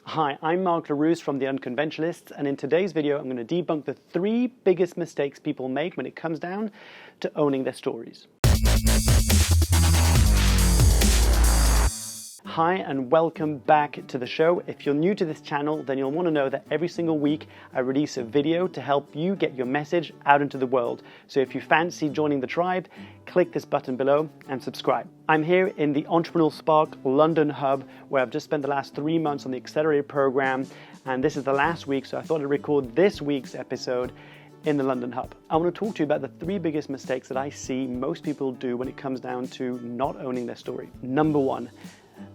Hi, I'm Mark Leruste from The Unconventionalists, and in today's video I'm going to debunk the 3 biggest mistakes people make when it comes down to owning their stories. Hi and welcome back to the show. If you're new to this channel, then you'll want to know that every single week I release a video to help you get your message out into the world. So if you fancy joining the tribe, click this button below and subscribe. I'm here in the Entrepreneurial Spark London hub, where I've just spent the last 3 months on the accelerator program, and this is the last week, so I thought I'd record this week's episode in the London hub. I want to talk to you about the 3 biggest mistakes that I see most people do when it comes down to not owning their story. Number 1,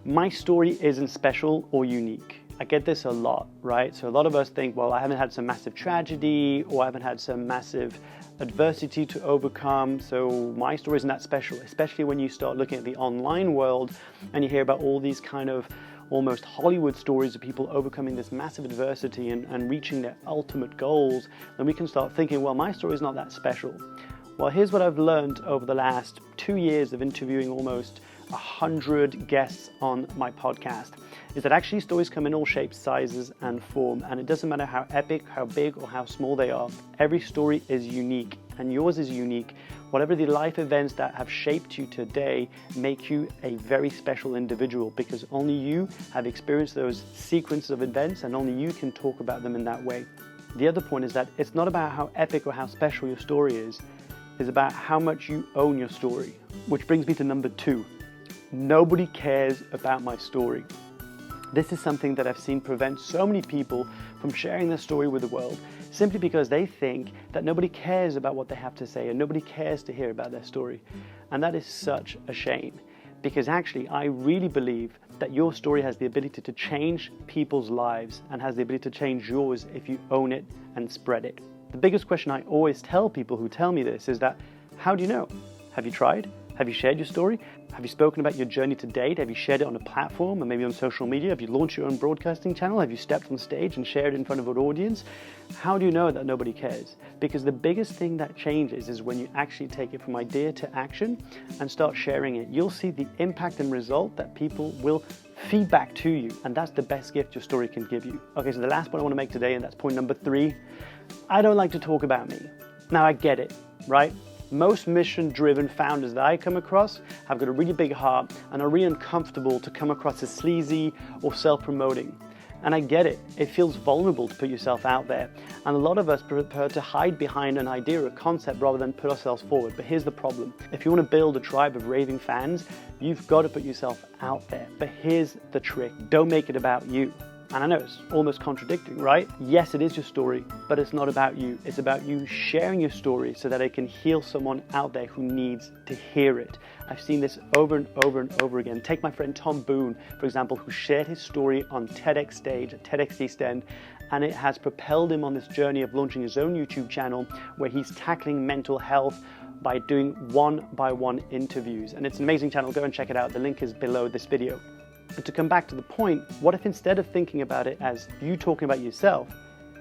my story isn't special or unique. I get this a lot, right? So a lot of us think, well, I haven't had some massive tragedy or I haven't had some massive adversity to overcome, so my story isn't that special, especially when you start looking at the online world and you hear about all these kind of almost Hollywood stories of people overcoming this massive adversity and reaching their ultimate goals. Then we can start thinking, well, my story is not that special. Well, here's what I've learned over the last 2 years of interviewing almost 100 guests on my podcast, is that actually stories come in all shapes, sizes, and form, and it doesn't matter how epic, how big, or how small they are. Every story is unique, and yours is unique. Whatever the life events that have shaped you today make you a very special individual, because only you have experienced those sequences of events, and only you can talk about them in that way. The other point is that it's not about how epic or how special your story is, it's about how much you own your story. Which brings me to number 2. Nobody cares about my story. This is something that I've seen prevent so many people from sharing their story with the world, simply because they think that nobody cares about what they have to say and nobody cares to hear about their story. And that is such a shame, because actually I really believe that your story has the ability to change people's lives and has the ability to change yours if you own it and spread it. The biggest question I always tell people who tell me this is that, how do you know? Have you tried? Have you shared your story? Have you spoken about your journey to date? Have you shared it on a platform or maybe on social media? Have you launched your own broadcasting channel? Have you stepped on stage and shared in front of an audience? How do you know that nobody cares? Because the biggest thing that changes is when you actually take it from idea to action and start sharing it. You'll see the impact and result that people will feedback to you, and that's the best gift your story can give you. Okay, so the last point I want to make today, and that's point number 3, I don't like to talk about me. Now I get it, right? Most mission-driven founders that I come across have got a really big heart and are really uncomfortable to come across as sleazy or self-promoting. And I get it. It feels vulnerable to put yourself out there. And a lot of us prefer to hide behind an idea or a concept rather than put ourselves forward. But here's the problem. If you want to build a tribe of raving fans, you've got to put yourself out there. But here's the trick. Don't make it about you. And I know it's almost contradicting, right? Yes, it is your story, but it's not about you. It's about you sharing your story so that it can heal someone out there who needs to hear it. I've seen this over and over and over again. Take my friend Tom Boone, for example, who shared his story on TEDx stage at TEDx East End, and it has propelled him on this journey of launching his own YouTube channel where he's tackling mental health by doing one-by-one interviews. And it's an amazing channel. Go and check it out. The link is below this video. But to come back to the point, what if instead of thinking about it as you talking about yourself,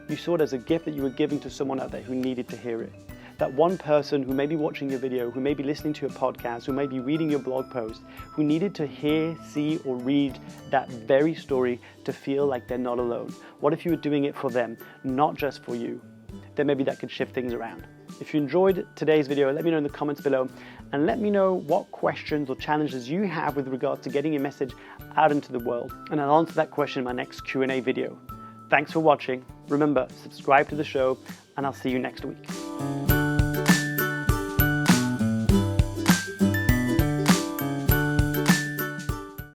you saw it as a gift that you were giving to someone out there who needed to hear it? That one person who may be watching your video, who may be listening to your podcast, who may be reading your blog post, who needed to hear, see, or read that very story to feel like they're not alone. What if you were doing it for them, not just for you? Then maybe that could shift things around. If you enjoyed today's video, let me know in the comments below, and let me know what questions or challenges you have with regard to getting your message out into the world, and I'll answer that question in my next Q&A video. Thanks for watching. Remember, subscribe to the show, and I'll see you next week.